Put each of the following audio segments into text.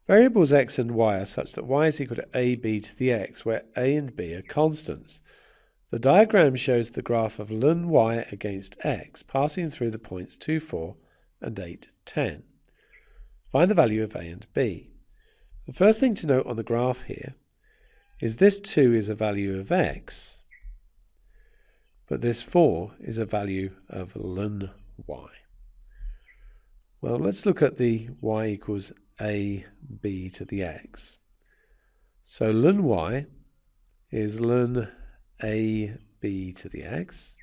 Variables x and y are such that y is equal to ab to the x, where a and b are constants. The diagram shows the graph of ln y against x passing through the points 2, 4 and 8, 10. Find the value of a and b. The first thing to note on the graph here is this 2 is a value of x, but this 4 is a value of ln y. Well, let's look at the y equals ab to the x. So ln y is ln ab to the x.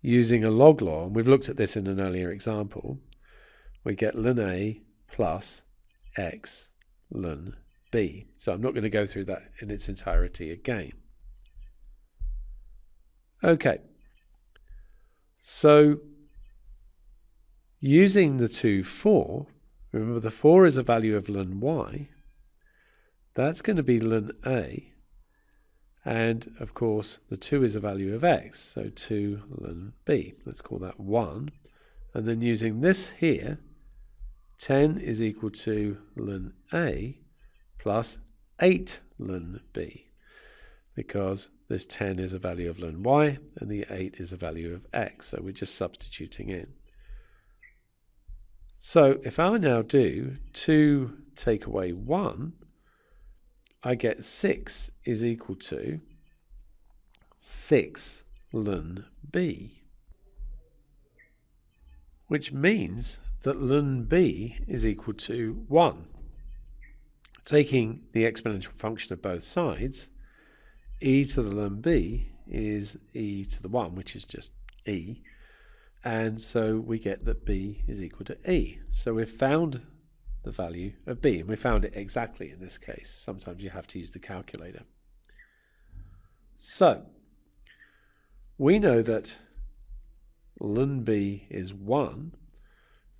Using a log law, and we've looked at this in an earlier example, we get ln a plus x ln b. So I'm not going to go through that in its entirety again. Okay, so using the 2, 4, remember the 4 is a value of ln y, that's going to be ln a, and of course the 2 is a value of x, so 2 ln b. Let's call that 1. And then using this here, 10 is equal to ln a plus 8 ln b, because this 10 is a value of ln y and the 8 is a value of x, so we're just substituting in. So if I now do 2 take away 1, I get 6 is equal to 6 ln b, which means that ln b is equal to 1. Taking the exponential function of both sides, e to the ln b is e to the 1, which is just e, and so we get that b is equal to e. So we've found the value of b, and we found it exactly in this case. Sometimes you have to use the calculator. So we know that ln b is 1,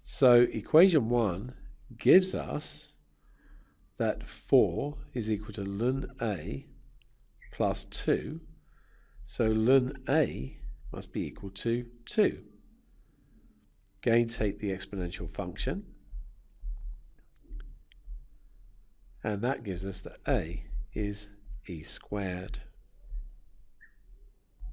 so equation 1 gives us that 4 is equal to ln a plus 2, so ln a must be equal to 2. Again, take the exponential function, and that gives us that a is e squared.